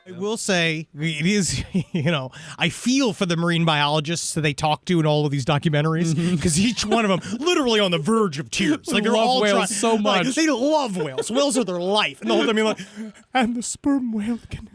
I will say, it is, I feel for the marine biologists that they talk to in all of these documentaries, because each one of them literally on the verge of tears. Like, they're all whales so much. Like, they love whales. Whales are their life. And the whole time you're like, and the sperm whale can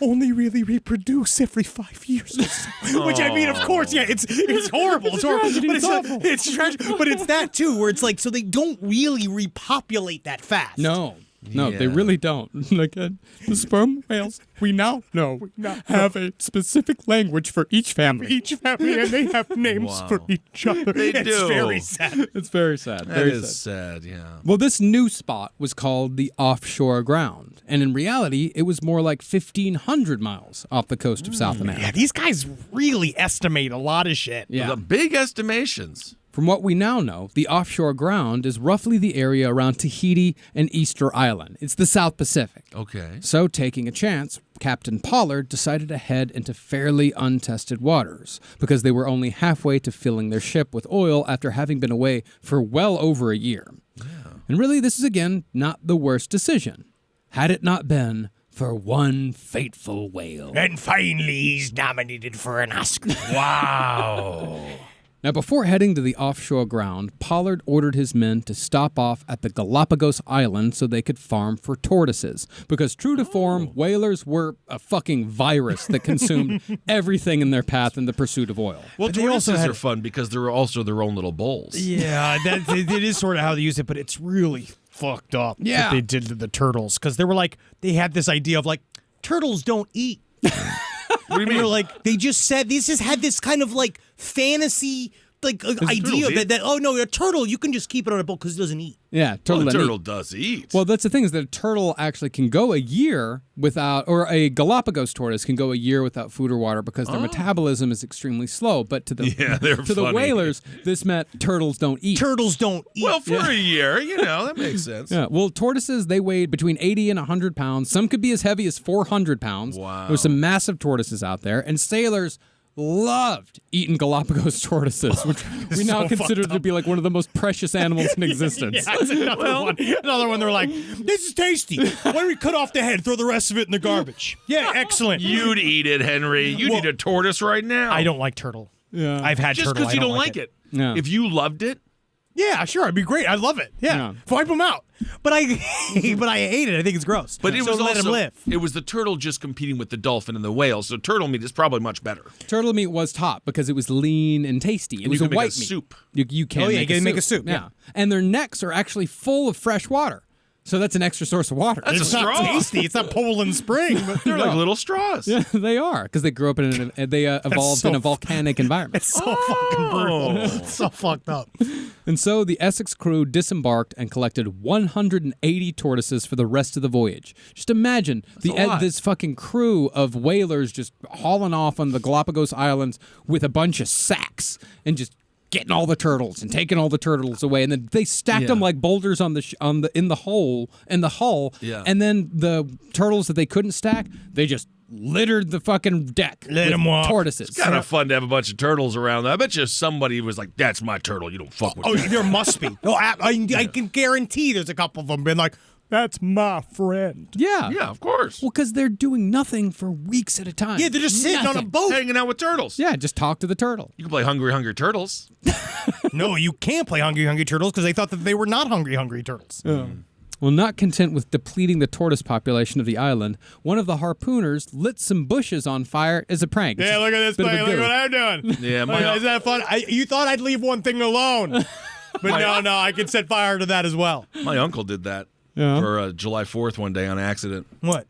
only really reproduce every 5 years or so. Which, I mean, of course, yeah, it's horrible. It's horrible. But it's tragic. But it's that, too, where it's like, so they don't really repopulate that fast. No, they really don't. Like the sperm whales, we now know have a specific language for each family. And they have names for each other. They do. Very sad. It's very sad. That Very is sad, yeah. Well, this new spot was called the offshore ground. And in reality, it was more like 1,500 miles off the coast of South America. Yeah, these guys really estimate a lot of shit. Yeah. The big estimations. From what we now know, the offshore ground is roughly the area around Tahiti and Easter Island. It's the South Pacific. Okay. So, taking a chance, Captain Pollard decided to head into fairly untested waters because they were only halfway to filling their ship with oil after having been away for well over a year. Yeah. And really, this is, again, not the worst decision. Had it not been for one fateful whale. And finally, he's nominated for an Oscar. Wow. Now, before heading to the offshore ground, Pollard ordered his men to stop off at the Galapagos Islands so they could farm for tortoises. Because true to form, whalers were a fucking virus that consumed everything in their path in the pursuit of oil. Well, tortoises are fun because they're also their own little bowls. Yeah, it is sort of how they use it, but it's really fucked up what they did to the turtles. Because they had this idea of like, turtles don't eat. What do you mean? You're like, they just said, this has had this kind of like fantasy idea that oh no, a turtle, you can just keep it on a boat because it doesn't eat. Yeah, turtle does eat. Well, that's the thing is that a turtle actually can go a year without, or a Galapagos tortoise can go a year without food or water because their metabolism is extremely slow. But to the whalers, this meant turtles don't eat. Turtles don't eat. Well, for a year, that makes sense. Yeah. Well, tortoises, they weighed between 80 and 100 pounds. Some could be as heavy as 400 pounds. Wow. There were some massive tortoises out there, and sailors loved eating Galapagos tortoises, which we now consider to be like one of the most precious animals in existence. Yeah, that's another one. They're like, this is tasty. Why don't we cut off the head, throw the rest of it in the garbage? Yeah, excellent. You'd eat it, Henry. You'd eat a tortoise right now. I don't like turtle. Yeah. I've had turtle. Just because you don't like it. Yeah. If you loved it. Yeah, sure. It'd be great. I love it. Yeah. Wipe them out. But I hate it. I think it's gross. But it so was let also, him live. It was the turtle just competing with the dolphin and the whale, so turtle meat is probably much better. Turtle meat was top because it was lean and tasty. It was you a can white make a meat. soup. You can make a soup. Yeah. And their necks are actually full of fresh water. So that's an extra source of water. That's it's a straw. not tasty. It's not Poland Spring, but they're like little straws. Yeah, they are because they grew up they evolved in a volcanic environment. It's so fucking brutal. It's so fucked up. And so the Essex crew disembarked and collected 180 tortoises for the rest of the voyage. Just imagine this fucking crew of whalers just hauling off on the Galapagos Islands with a bunch of sacks and just getting all the turtles and taking all the turtles away, and then they stacked them like boulders in the hull, Yeah. and then the turtles that they couldn't stack, they just littered the fucking deck. Let them walk. Tortoises. It's kind of fun to have a bunch of turtles around. I bet you somebody was like, "That's my turtle. You don't fuck with me." There must be. I can guarantee there's a couple of them been like, that's my friend. Yeah. Yeah, of course. Well, because they're doing nothing for weeks at a time. Yeah, they're just sitting on a boat. Hanging out with turtles. Yeah, just talk to the turtle. You can play Hungry Hungry Turtles. No, you can't play Hungry Hungry Turtles because they thought that they were not Hungry Hungry Turtles. Well, not content with depleting the tortoise population of the island, one of the harpooners lit some bushes on fire as a prank. Yeah, look at this play. Look what I'm doing. Yeah, Is that fun? You thought I'd leave one thing alone. But no, I can set fire to that as well. My uncle did that for July 4th one day on accident. What?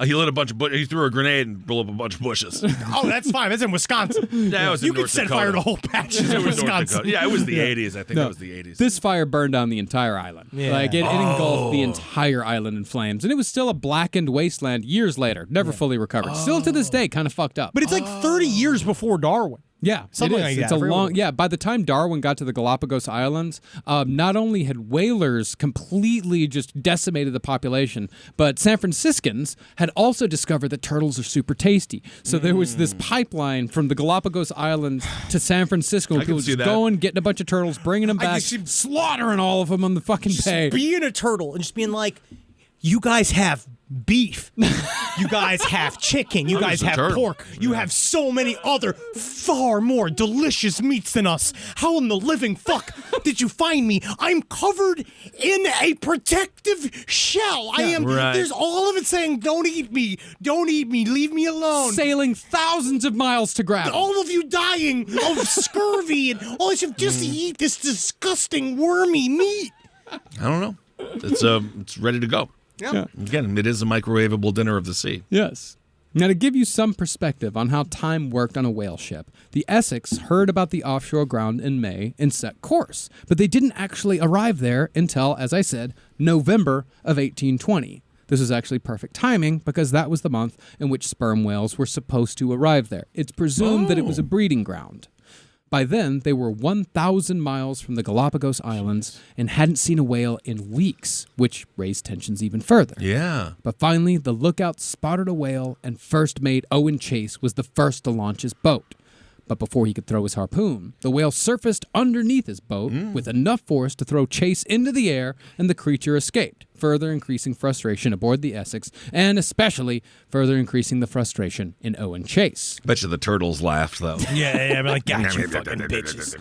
He lit a bunch of he threw a grenade and blew up a bunch of bushes. Oh, that's fine. That's in Wisconsin. Yeah, it was in you North could set Dakota. fire to whole patches It in was North Wisconsin. Dakota. Yeah, it was the 80s. I think that was the 80s. This fire burned down the entire island. Yeah. Like, it engulfed the entire island in flames. And it was still a blackened wasteland years later, never fully recovered. Still to this day, kind of fucked up. But it's like 30 years before Darwin. Yeah, Something it is. like It's that. a long. Yeah, by the time Darwin got to the Galapagos Islands, not only had whalers completely just decimated the population, but San Franciscans had also discovered that turtles are super tasty. So there was this pipeline from the Galapagos Islands to San Francisco. People just going, getting a bunch of turtles, bringing them back, slaughtering all of them on the fucking bay. Being a turtle and just being like, you guys have beef. You guys have chicken. You guys have pork. You have so many other far more delicious meats than us. How in the living fuck did you find me? I'm covered in a protective shell. I am. Right. There's all of it saying, "Don't eat me. Don't eat me. Leave me alone." Sailing thousands of miles to grab it. All of you dying of scurvy and all this just to eat this disgusting wormy meat. I don't know. It's ready to go. Yeah. Again, it is a microwavable dinner of the sea. Yes. Now, to give you some perspective on how time worked on a whale ship, the Essex heard about the offshore ground in May and set course, but they didn't actually arrive there until, as I said, November of 1820. This is actually perfect timing because that was the month in which sperm whales were supposed to arrive there. It's presumed that it was a breeding ground. By then, they were 1,000 miles from the Galapagos Islands and hadn't seen a whale in weeks, which raised tensions even further. Yeah. But finally, the lookout spotted a whale, and first mate Owen Chase was the first to launch his boat. But before he could throw his harpoon, the whale surfaced underneath his boat with enough force to throw Chase into the air, and the creature escaped, further increasing frustration aboard the Essex, and especially further increasing the frustration in Owen Chase. Bet you the turtles laughed, though. Yeah, I'm like, gotcha, you fucking bitches.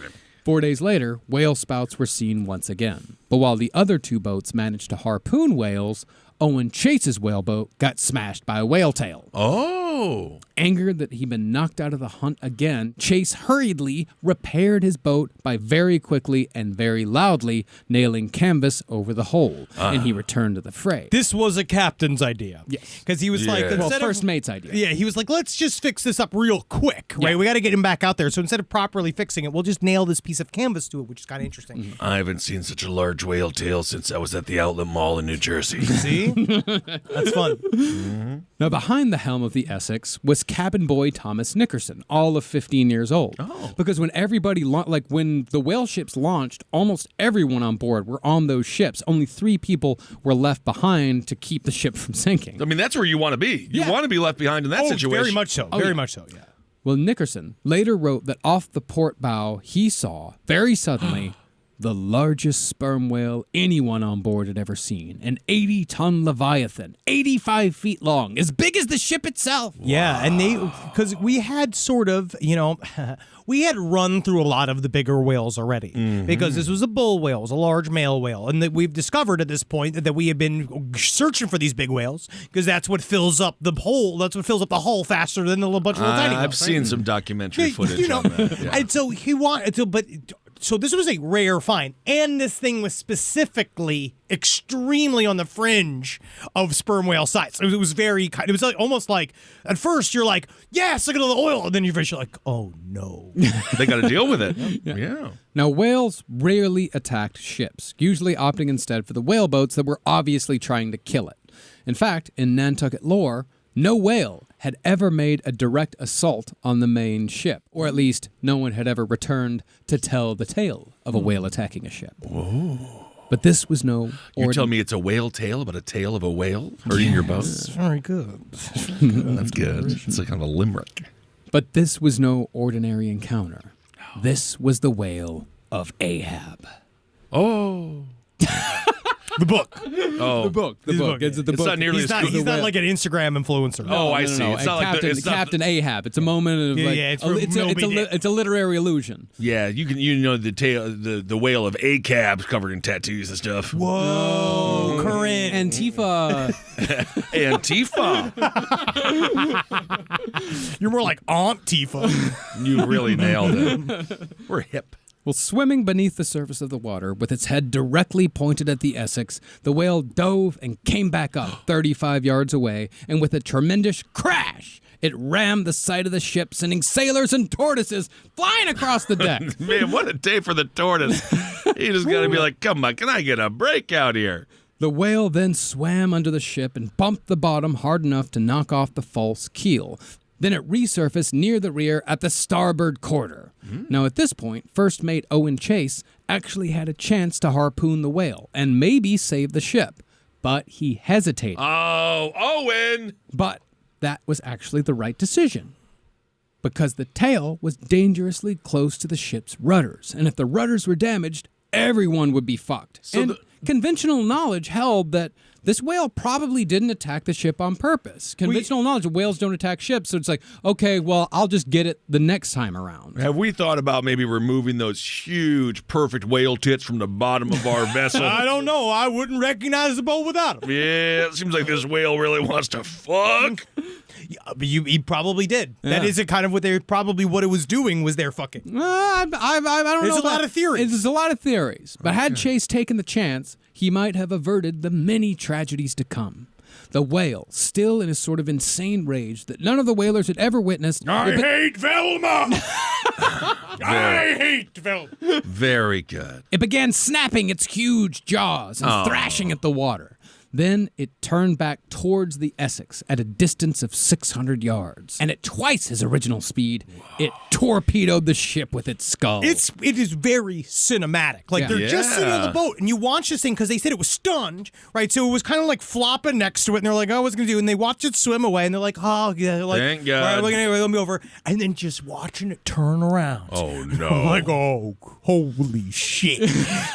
4 days later, whale spouts were seen once again. But while the other two boats managed to harpoon whales, Owen Chase's whaleboat got smashed by a whale tail. Oh. Angered that he'd been knocked out of the hunt again, Chase hurriedly repaired his boat by very quickly and very loudly nailing canvas over the hole, and he returned to the fray. This was a captain's idea. Yes. Because he was like, Yeah. Well, instead first of, mate's idea. yeah, he was like, let's just fix this up real quick, right? Yeah. We got to get him back out there. So instead of properly fixing it, we'll just nail this piece of canvas to it, which is kind of interesting. I haven't seen such a large whale tail since I was at the Outlet Mall in New Jersey. See? That's fun. Now, behind the helm of the Essex was cabin boy Thomas Nickerson, all of 15 years old. Oh. Because when everybody, when the whale ships launched, almost everyone on board were on those ships. Only 3 people were left behind to keep the ship from sinking. I mean, that's where you want to be. You want to be left behind in that situation. Very much so. Very much so, yeah. Well, Nickerson later wrote that off the port bow, he saw, very suddenly, the largest sperm whale anyone on board had ever seen. An 80-ton Leviathan, 85 feet long, as big as the ship itself. Yeah, and because we had sort of, we had run through a lot of the bigger whales already. Because this was a bull whale, it was a large male whale. And that we've discovered at this point that we have been searching for these big whales because that's what fills up the hole. That's what fills up the hull faster than a bunch of little tiny whales. I've seen some documentary footage on that. Yeah. And so he wanted to, so this was a rare find, and this thing was specifically extremely on the fringe of sperm whale size. It was very kind. It was like, almost like at first you're like, yes, look at all the oil, and then you're like, oh no. They got to deal with it. Yeah. Now, whales rarely attacked ships, usually opting instead for the whaleboats that were obviously trying to kill it. In fact, in Nantucket lore, no whale had ever made a direct assault on the main ship, or at least no one had ever returned to tell the tale of a whale attacking a ship. Whoa. But this was no You tell me it's a whale tail about a tail of a whale hurting your boat? Very good. That's good. It's like kind of a limerick. But this was no ordinary encounter. This was the whale of Ahab. Oh. The book. Oh. The book. It's the It's book. not nearly He's as not, good. he's not like an Instagram influencer. Oh, I see. No. It's not like Captain, it's not Captain Ahab. It's a moment of Yeah, like yeah, it's it's a literary illusion. Yeah, the tail, the whale of Acab's covered in tattoos and stuff. Whoa, current. Antifa. Antifa. You're more like Aunt Tifa. You really nailed it. We're hip. Well, swimming beneath the surface of the water with its head directly pointed at the Essex, the whale dove and came back up 35 yards away, and with a tremendous crash, it rammed the side of the ship, sending sailors and tortoises flying across the deck. Man, what a day for the tortoise. He just got to be like, come on, can I get a break out here? The whale then swam under the ship and bumped the bottom hard enough to knock off the false keel. Then it resurfaced near the rear at the starboard quarter. Now, at this point, first mate Owen Chase actually had a chance to harpoon the whale and maybe save the ship, but he hesitated. Oh, Owen! But that was actually the right decision, because the tail was dangerously close to the ship's rudders, and if the rudders were damaged, everyone would be fucked. So and conventional knowledge held that this whale probably didn't attack the ship on purpose. Conventional knowledge of whales don't attack ships, so it's like, okay, well, I'll just get it the next time around. Have we thought about maybe removing those huge, perfect whale tits from the bottom of our vessel? I don't know. I wouldn't recognize the boat without them. Yeah, it seems like this whale really wants to fuck. Yeah, but he probably did. Yeah. That is kind of what it was doing was their fucking. I don't know. There's a lot of theories. There's a lot of theories. But had Chase taken the chance, he might have averted the many tragedies to come. The whale, still in a sort of insane rage that none of the whalers had ever witnessed. I hate Velma! I hate Velma! Very good. It began snapping its huge jaws and thrashing at the water. Then it turned back towards the Essex at a distance of 600 yards. And at twice his original speed, it torpedoed the ship with its skull. It is very cinematic. Like, they're just sitting on the boat, and you watch this thing, because they said it was stunned, right? So it was kind of like flopping next to it, and they're like, oh, what's it going to do? And they watch it swim away, and they're like, oh, yeah. Like, thank God. All right, anyway, let me over. And then just watching it turn around. Oh, no. Like, oh, holy shit.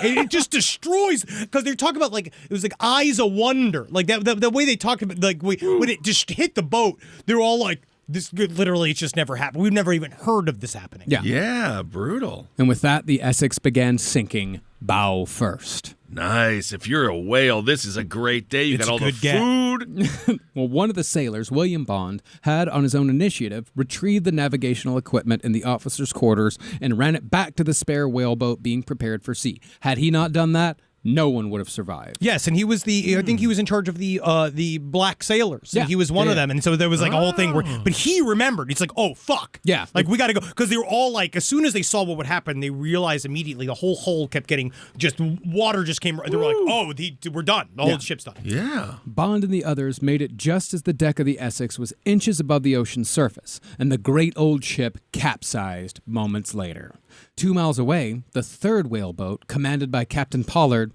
And it just destroys, because they're talking about, like, it was like eyes of wonder. Like, the way they talk about, like, when it just hit the boat, they're all like, this literally, it's just never happened. We've never even heard of this happening. Yeah, brutal. And with that, the Essex began sinking bow first. Nice. If you're a whale, this is a great day. You It's got all a the good get. food. Well, one of the sailors, William Bond, had on his own initiative retrieved the navigational equipment in the officers' quarters and ran it back to the spare whaleboat being prepared for sea. Had he not done that, no one would have survived. Yes, and he was I think he was in charge of the black sailors. Yeah. And he was one of them. And so there was like a whole thing where, but he remembered. He's like, oh, fuck. Yeah. Like, we got to go. Because they were all like, as soon as they saw what would happen, they realized immediately the whole hull kept getting water just came. They were like, oh, we're done. The whole ship's done. Yeah. Bond and the others made it just as the deck of the Essex was inches above the ocean's surface, and the great old ship capsized moments later. 2 miles away, the third whaleboat, commanded by Captain Pollard,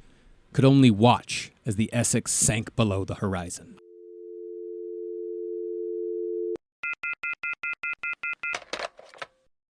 could only watch as the Essex sank below the horizon.